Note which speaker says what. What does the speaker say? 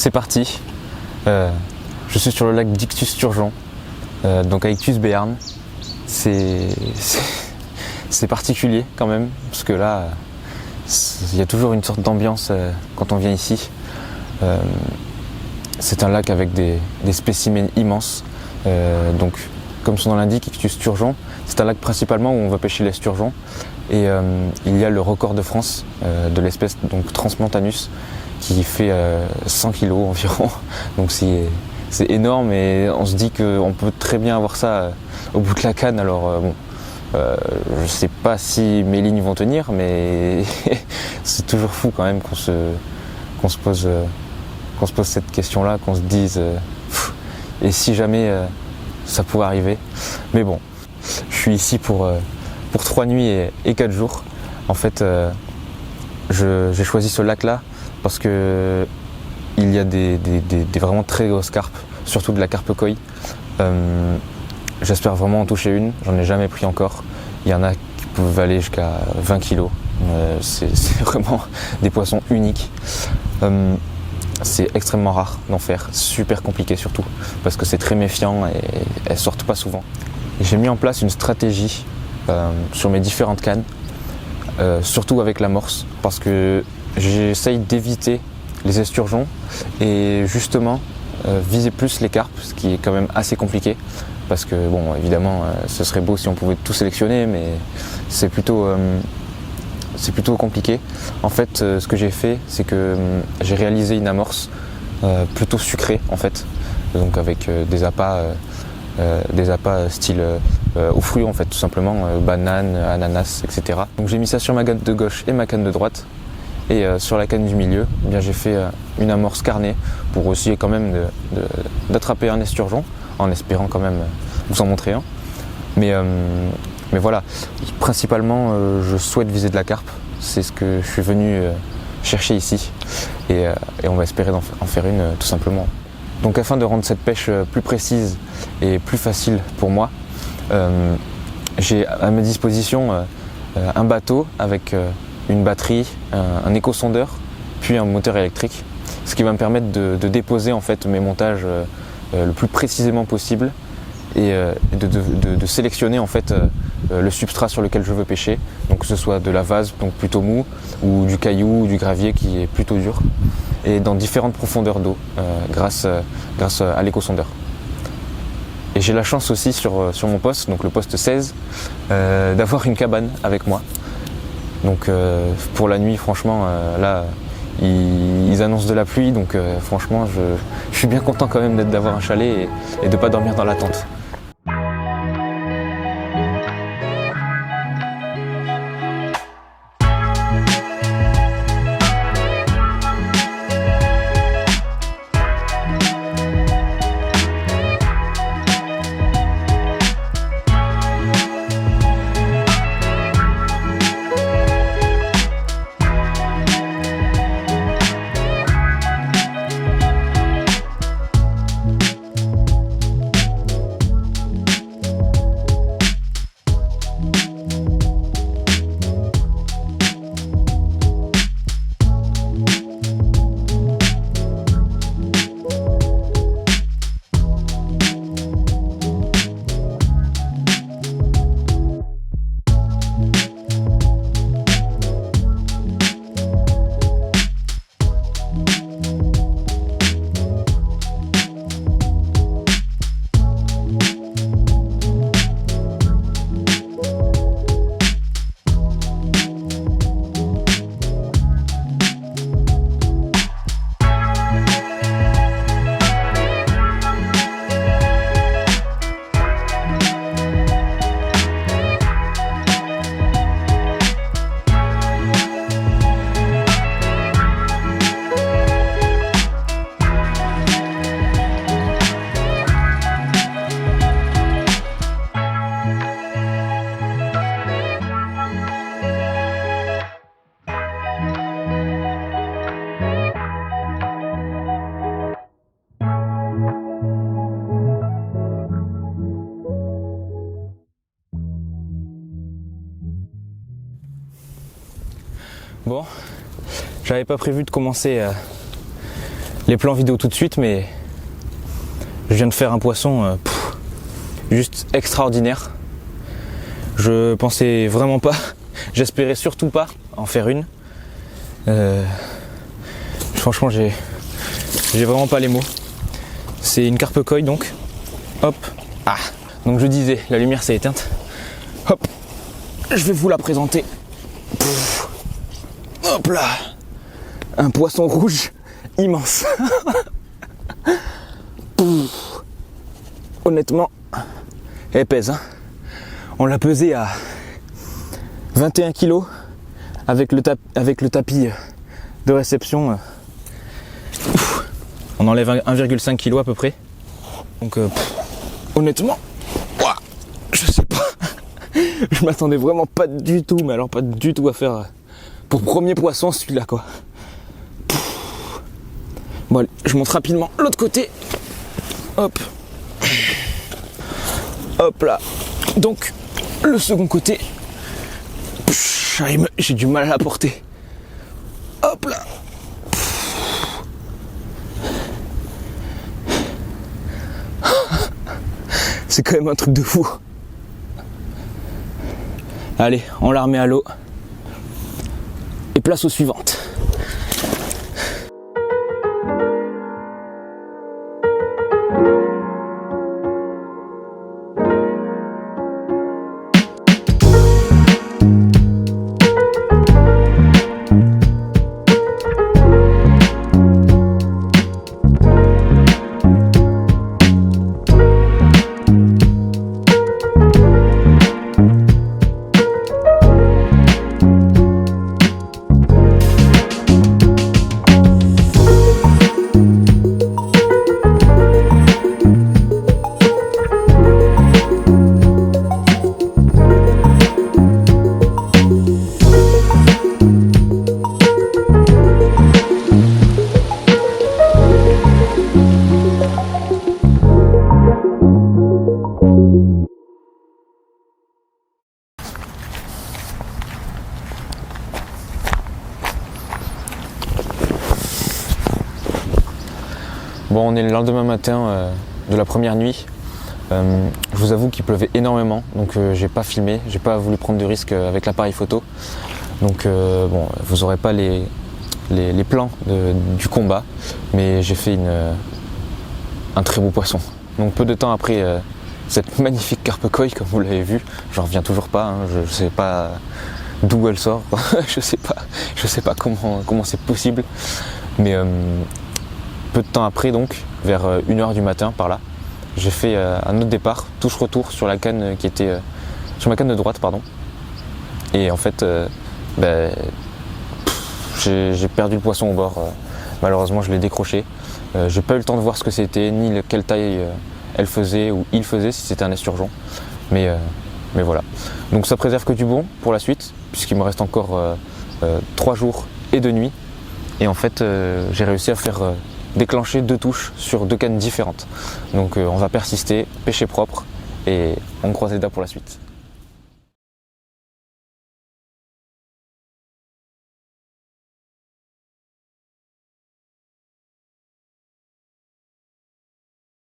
Speaker 1: c'est parti. Je suis sur le lac d'Ictus-Turgeon, donc à Ictus-Béarn. C'est particulier quand même, parce que là, il y a toujours une sorte d'ambiance quand on vient ici. C'est un lac avec des spécimens immenses. Donc, comme son nom l'indique, Ictus-Turgeon, c'est un lac principalement où on va pêcher l'esturgeon. Et il y a le record de France de l'espèce donc Transmontanus qui fait 100 kg environ. Donc c'est énorme et on se dit qu'on peut très bien avoir ça au bout de la canne. Alors je sais pas si mes lignes vont tenir, mais c'est toujours fou quand même qu'on se pose cette question-là, qu'on se dise et si jamais ça pouvait arriver. Mais bon, je suis ici pour 3 nuits et 4 jours. En fait, j'ai choisi ce lac-là parce que il y a des vraiment très grosses carpes, surtout de la carpe koi. J'espère vraiment en toucher une, j'en ai jamais pris encore. Il y en a qui peuvent aller jusqu'à 20 kg. C'est vraiment des poissons uniques. C'est extrêmement rare d'en faire, super compliqué surtout, parce que c'est très méfiant et elles sortent pas souvent. J'ai mis en place une stratégie sur mes différentes cannes, surtout avec l'amorce, parce que j'essaye d'éviter les esturgeons et justement viser plus les carpes, ce qui est quand même assez compliqué, parce que bon, évidemment ce serait beau si on pouvait tout sélectionner, mais c'est plutôt compliqué. En fait, ce que j'ai fait, c'est que j'ai réalisé une amorce plutôt sucrée en fait, donc avec des appâts style aux fruits en fait, tout simplement, bananes, ananas, etc. Donc j'ai mis ça sur ma canne de gauche et ma canne de droite, et sur la canne du milieu, eh bien j'ai fait une amorce carnée pour essayer quand même d'attraper un esturgeon, en espérant quand même vous en montrer un. Mais voilà, principalement je souhaite viser de la carpe, c'est ce que je suis venu chercher ici, et on va espérer en faire une tout simplement. Donc afin de rendre cette pêche plus précise et plus facile pour moi, j'ai à ma disposition un bateau avec une batterie, un éco-sondeur, puis un moteur électrique, ce qui va me permettre de déposer en fait mes montages le plus précisément possible et de sélectionner en fait le substrat sur lequel je veux pêcher, donc que ce soit de la vase, donc plutôt mou, ou du caillou ou du gravier qui est plutôt dur, et dans différentes profondeurs d'eau grâce à l'éco-sondeur. Et j'ai la chance aussi sur mon poste, donc le poste 16, d'avoir une cabane avec moi. Donc pour la nuit, franchement, là, ils annoncent de la pluie, donc franchement, je suis bien content quand même d'avoir un chalet et de ne pas dormir dans la tente. Bon, j'avais pas prévu de commencer les plans vidéo tout de suite, mais je viens de faire un poisson juste extraordinaire. Je pensais vraiment pas, j'espérais surtout pas en faire une. Franchement, j'ai vraiment pas les mots. C'est une carpe koi donc. Hop. Ah. Donc je disais, la lumière s'est éteinte. Hop. Je vais vous la présenter. Pouf. Hop là. Un poisson rouge immense. Honnêtement, elle pèse. Hein. On l'a pesé à 21 kg avec le tapis de réception. On enlève 1,5 kg à peu près. Donc honnêtement, je sais pas. Je m'attendais vraiment pas du tout, mais alors pas du tout à faire pour premier poisson celui-là quoi. Bon allez, je monte rapidement l'autre côté. Hop. Hop là. Donc le second côté. J'ai du mal à la porter. Hop là. C'est quand même un truc de fou. Allez, on la remet à l'eau. Et place aux suivantes. Bon, on est le lendemain matin de la première nuit. Je vous avoue qu'il pleuvait énormément, donc j'ai pas filmé, j'ai pas voulu prendre de risque avec l'appareil photo. Donc bon, vous n'aurez pas les plans du combat, mais j'ai fait un très beau poisson. Donc peu de temps après cette magnifique carpe koi, comme vous l'avez vu, j'en reviens toujours pas, hein, je sais pas d'où elle sort, je sais pas comment c'est possible, mais peu de temps après, donc vers 1h du matin par là, j'ai fait un autre départ, touche-retour sur la canne qui était sur ma canne de droite, pardon. Et en fait, j'ai perdu le poisson au bord. Malheureusement, je l'ai décroché. J'ai pas eu le temps de voir ce que c'était, ni quelle taille elle faisait ou il faisait, si c'était un esturgeon. Mais voilà. Donc ça préserve que du bon pour la suite, puisqu'il me reste encore 3 jours et 2 nuits. Et en fait, j'ai réussi à faire déclencher 2 touches sur 2 cannes différentes. Donc on va persister, pêcher propre et on croise les doigts pour la suite.